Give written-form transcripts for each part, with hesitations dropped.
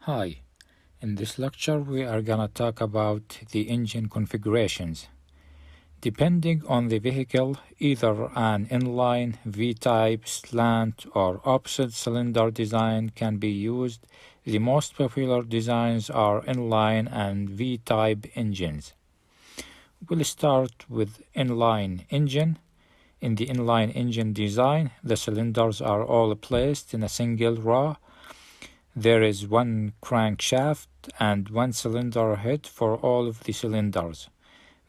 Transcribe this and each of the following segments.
Hi, in this lecture we are gonna talk about the engine configurations. Depending on the vehicle, either an inline, V-type, slant, or opposite cylinder design can be used. The most popular designs are inline and V-type engines. We'll start with inline engine. In the inline engine design, the cylinders are all placed in a single row. There is one crankshaft and one cylinder head for all of the cylinders.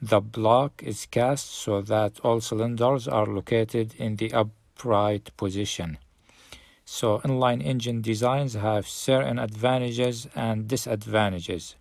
The block is cast so that all cylinders are located in the upright position. So inline engine designs have certain advantages and disadvantages.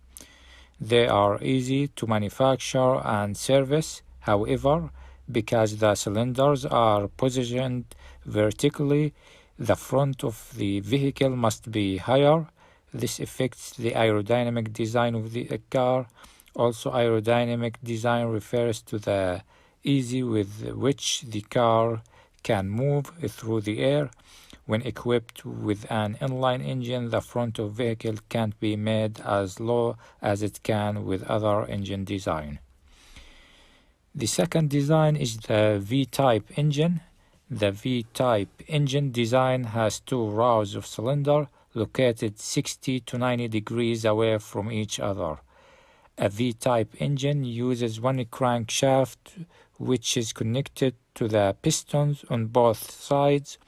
They are easy to manufacture and service. However, because the cylinders are positioned vertically, the front of the vehicle must be higher. This affects the aerodynamic design of the car. Also, aerodynamic design refers to the ease with which the car can move through the air. When equipped with an inline engine, the front of the vehicle can't be made as low as it can with other engine design. The second design is the V-type engine. The V-type engine design has two rows of cylinder located 60 to 90 degrees away from each other. A V-type engine uses one crankshaft which is connected to the pistons on both sides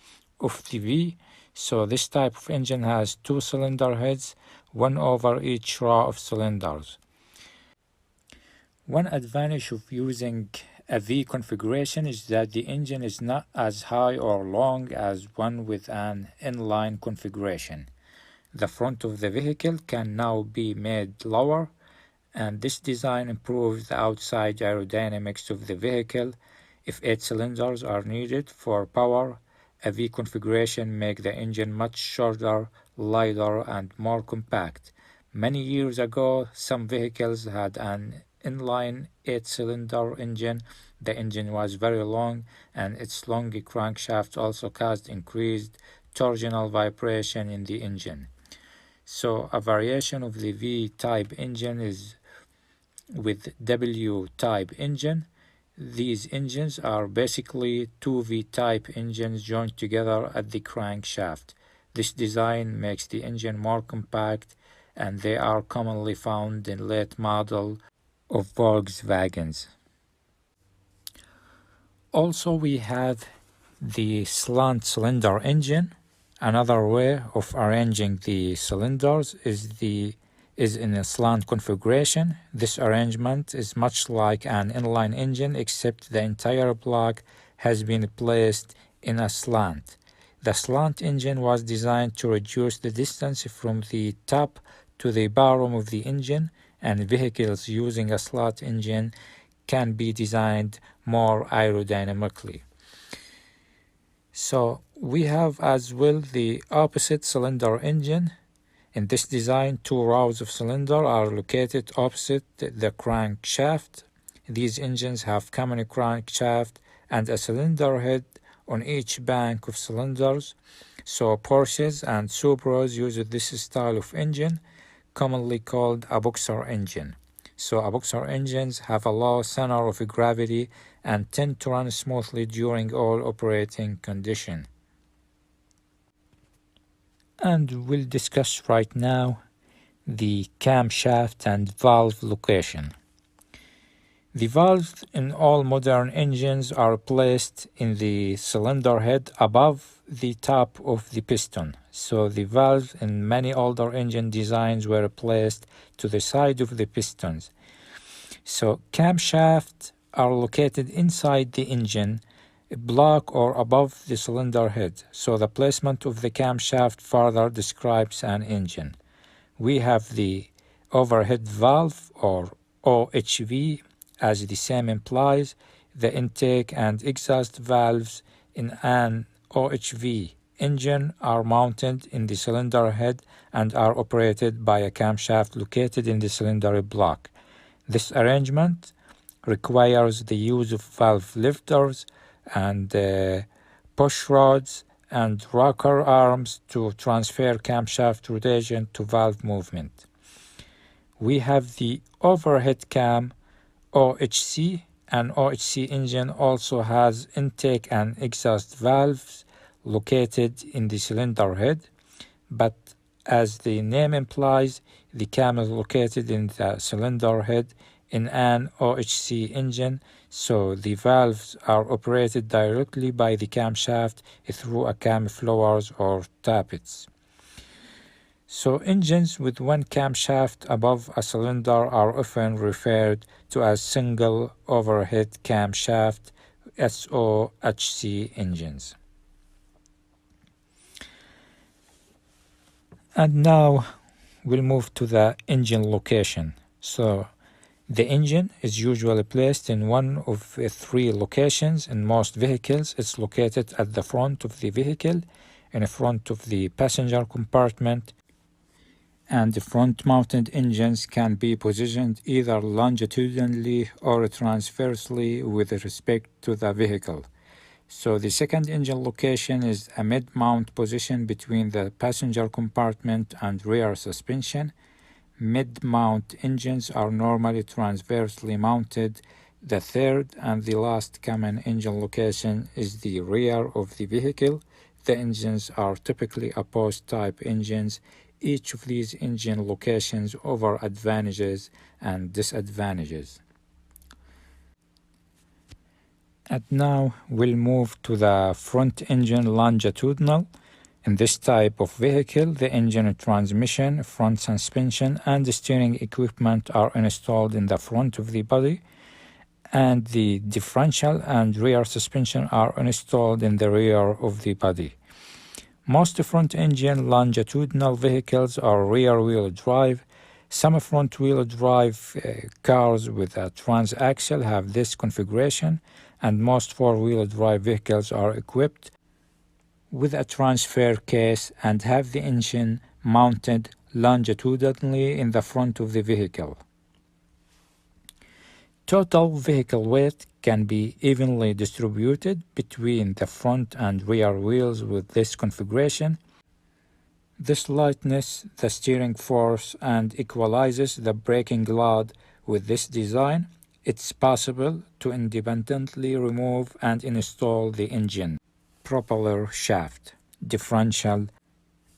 of the V. So this type of engine has two cylinder heads, one over each row of cylinders. One advantage of using a V configuration is that the engine is not as high or long as one with an inline configuration. The front of the vehicle can now be made lower, and this design improves the outside aerodynamics of the vehicle. If 8 cylinders are needed for power, a V configuration makes the engine much shorter, lighter, and more compact. Many years ago, some vehicles had an inline 8-cylinder engine. The engine was very long, and its long crankshaft also caused increased torsional vibration in the engine. So a variation of the V-type engine is with W-type engine. These engines are basically two V-type engines joined together at the crankshaft. This design makes the engine more compact, and they are commonly found in late model of Volkswagens. Also, we have the slant cylinder engine. Another way of arranging the cylinders is in a slant configuration. This arrangement is much like an inline engine, except the entire block has been placed in a slant. The slant engine was designed to reduce the distance from the top to the bottom of the engine, and vehicles using a slant engine can be designed more aerodynamically. So we have as well the opposite cylinder engine. In this design, two rows of cylinder are located opposite the crankshaft. These engines have common crankshaft and a cylinder head on each bank of cylinders. So Porsches and Supras use this style of engine, commonly called a boxer engine. So a boxer engines have a low center of gravity and tend to run smoothly during all operating conditions. And we'll discuss right now the camshaft and valve location. The valves in all modern engines are placed in the cylinder head above the top of the piston. So the valves in many older engine designs were placed to the side of the pistons. So camshafts are located inside the engine block or above the cylinder head. So the placement of the camshaft further describes an engine. We have the overhead valve or OHV, as the same implies. The intake and exhaust valves in an OHV engine are mounted in the cylinder head and are operated by a camshaft located in the cylinder block. This arrangement requires the use of valve lifters and push rods and rocker arms to transfer camshaft rotation to valve movement. We have the overhead cam OHC. An OHC engine also has intake and exhaust valves located in the cylinder head, but as the name implies, the cam is located in the cylinder head in an OHC engine, so the valves are operated directly by the camshaft through a cam flowers or tappets. So engines with one camshaft above a cylinder are often referred to as single overhead camshaft SOHC engines. And now we'll move to the engine location. So the engine is usually placed in one of three locations. In most vehicles, it's located at the front of the vehicle, in front of the passenger compartment, and the front-mounted engines can be positioned either longitudinally or transversely with respect to the vehicle. So the second engine location is a mid-mount position between the passenger compartment and rear suspension. Mid-mount engines are normally transversely mounted. The third and the last common engine location is the rear of the vehicle. The engines are typically Opposed-type engines. Each of these engine locations offers advantages and disadvantages. And now we'll move to the front engine longitudinal. In this type of vehicle, the engine, transmission, front suspension, and the steering equipment are installed in the front of the body, and the differential and rear suspension are installed in the rear of the body. Most front engine longitudinal vehicles are rear-wheel drive. Some front-wheel drive cars with a transaxle have this configuration, and most four-wheel drive vehicles are equipped with a transfer case and have the engine mounted longitudinally in the front of the vehicle. Total vehicle weight can be evenly distributed between the front and rear wheels with this configuration. This lightens the steering force and equalizes the braking load with this design. It's possible to independently remove and install the engine, propeller shaft, differential,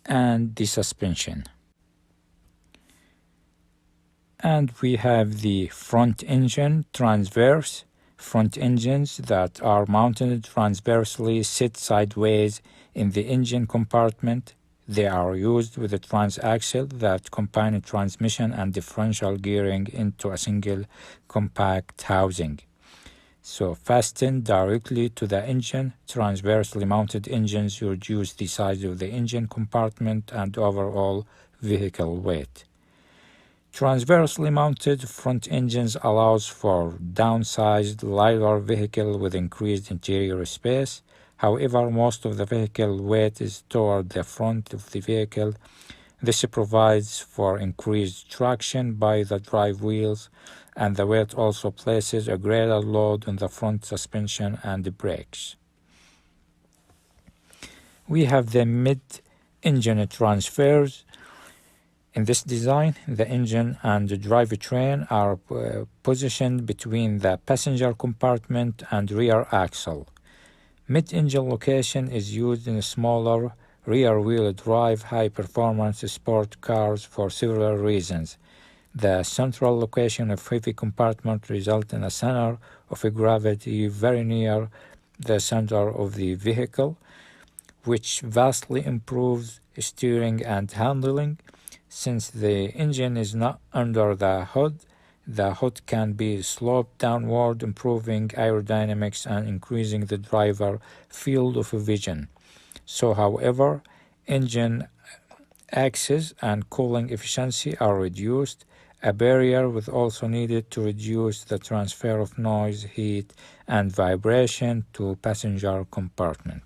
and the suspension. And we have the front engine transverse. Front engines that are mounted transversely sit sideways in the engine compartment. They are used with a transaxle that combine transmission and differential gearing into a single compact housing. So fastened directly to the engine, transversely mounted engines reduce the size of the engine compartment and overall vehicle weight. Transversely mounted front engines allows for downsized, lighter vehicle with increased interior space. However, most of the vehicle weight is toward the front of the vehicle. This provides for increased traction by the drive wheels, and the weight also places a greater load on the front suspension and the brakes. We have the mid-engine transfers. In this design, the engine and the drivetrain are positioned between the passenger compartment and rear axle. Mid-engine location is used in smaller rear-wheel drive high-performance sport cars for several reasons. The central location of heavy compartment results in a center of gravity very near the center of the vehicle, which vastly improves steering and handling. Since the engine is not under the hood can be sloped downward, improving aerodynamics and increasing the driver field of vision. So, however, engine access and cooling efficiency are reduced. A barrier was also needed to reduce the transfer of noise, heat, and vibration to passenger compartment.